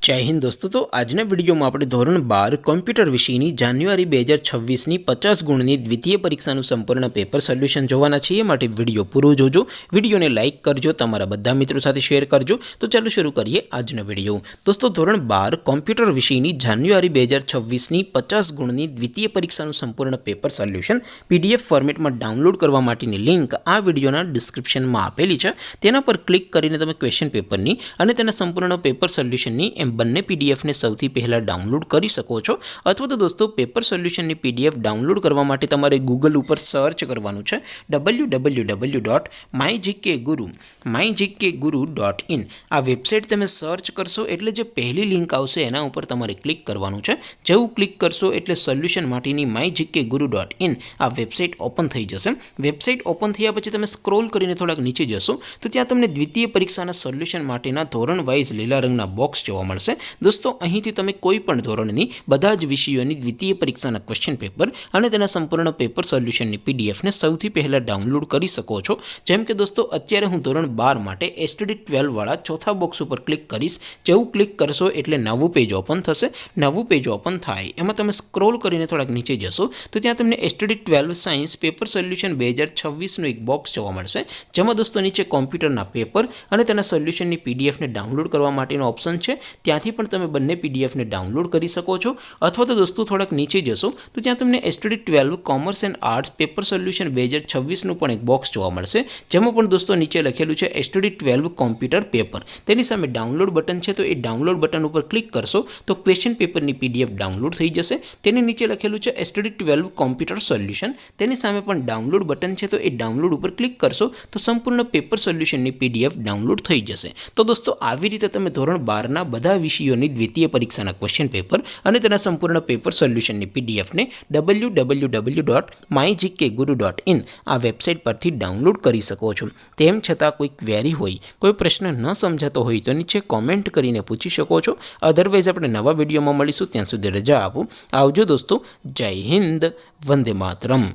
जय हिंद दोस्तों। तो આજના વિડીયોમાં આપણે ધોરણ 12 કોમ્પ્યુટર વિષયની જાન્યુઆરી 2026ની 50 ગુણની દ્વિતીય પરીક્ષાનું સંપૂર્ણ પેપર સોલ્યુશન જોવાના છીએ। માટે વિડીયો પૂરો જોજો, વિડીયોને લાઇક કરજો, તમારા બધા મિત્રો સાથે શેર કરજો। તો ચાલો શરૂ કરીએ આજનો વિડીયો। દોસ્તો ધોરણ 12 કોમ્પ્યુટર વિષયની જાન્યુઆરી 2026ની 50 ગુણની દ્વિતીય પરીક્ષાનું સંપૂર્ણ પેપર સોલ્યુશન પીડીએફ ફોર્મેટમાં ડાઉનલોડ કરવા માટેની લિંક આ વિડીયોના ડિસ્ક્રિપ્શનમાં આપેલી છે। તેના પર ક્લિક કરીને તમે ક્વેશ્ચન પેપરની અને તેના સંપૂર્ણ પેપર સોલ્યુશનની બંને પીડીએફ ને સૌથી પહેલા ડાઉનલોડ કરી શકો છો। અથવા તો દોસ્તો પેપર સોલ્યુશનની પીડીએફ ડાઉનલોડ કરવા માટે તમારે ગૂગલ ઉપર સર્ચ કરવાનું છે www.mygkguru.in। આ વેબસાઇટ તમે સર્ચ કરશો એટલે જે પહેલી લિંક આવશે એના ઉપર તમારે ક્લિક કરવાનું છે। જેવું ક્લિક કરશો એટલે સોલ્યુશન માટેની mygkguru.in આ વેબસાઇટ ઓપન થઈ જશે। વેબસાઇટ ઓપન થયા પછી તમે સ્ક્રોલ કરીને થોડાક નીચે જશો તો ત્યાં તમને દ્વિતીય પરીક્ષાના સોલ્યુશન માટેના ધોરણ વાઇઝ લીલા રંગના બોક્સ જોવા મળશે। दोस्तों અહીંથી તમે કોઈ પણ ધોરણની બધા જ વિષયોની દ્વિતીય પરીક્ષાના ક્વેશ્ચન પેપર અને તેના સંપૂર્ણ પેપર સોલ્યુશનની પીડીએફ ને સૌથી પહેલા ડાઉનલોડ કરી શકો છો। જેમ કે દોસ્તો અત્યારે હું ધોરણ 12 માટે એસટીડી 12 વાળા ચોથા બોક્સ ઉપર ક્લિક કરીશ। જેવું ક્લિક કરશો એટલે નવું પેજ ઓપન થશે। નવું પેજ ઓપન થાય એમાં તમે સ્ક્રોલ કરીને થોડાક નીચે જશો તો ત્યાં તમને એસટીડી 12 સાયન્સ પેપર સોલ્યુશન 2026નું એક બોક્સ જોવા મળશે। જેમાં દોસ્તો નીચે કોમ્પ્યુટરના પેપર અને તેના સોલ્યુશનની પીડીએફ ને ડાઉનલોડ કરવા માટેનો ઓપ્શન છે। ત્યાંથી પણ તમે બંને પીડીએફ ને ડાઉનલોડ કરી શકો છો। અથવા તો દોસ્તો થોડાક નીચે જશો તો ત્યાં તમને STD 12 commerce and arts paper solution 2026નું પણ એક બોક્સ જોવા મળશે। જેમાં પણ દોસ્તો નીચે લખેલું છે એસટીડી 12 કોમ્પ્યુટર પેપર, તેની સામે ડાઉનલોડ બટન છે। તો એ ડાઉનલોડ બટન ઉપર ક્લિક કરશો તો ક્વેશ્ચન પેપરની પીડીએફ ડાઉનલોડ થઈ જશે। તેની નીચે લખેલું છે એસટીડી 12 કોમ્પ્યુટર સોલ્યુશન, તેની સામે પણ ડાઉનલોડ બટન છે। તો એ ડાઉનલોડ ઉપર ક્લિક કરશો તો સંપૂર્ણ પેપર સોલ્યુશનની પીડીએફ ડાઉનલોડ થઈ જશે। તો દોસ્તો આવી રીતે તમે ધોરણ 12ના બધા વિષયોની દ્વિતીય પરીક્ષાના ક્વેશ્ચન પેપર અને તેના સંપૂર્ણ પેપર સોલ્યુશનની પીડીએફ ને www.mygkguru.in આ વેબસાઇટ પરથી ડાઉનલોડ કરી શકો છો। તેમ છતાં કોઈ ક્વેરી હોય, કોઈ પ્રશ્ન ન સમજાતો હોય તો નીચે કોમેન્ટ કરીને પૂછી શકો છો। અધરવાઇઝ આપણે નવા વિડીયોમાં મળીશું, ત્યાં સુધી રજા આપો। આવજો દોસ્તો, જય હિન્દ, વંદે માતરમ।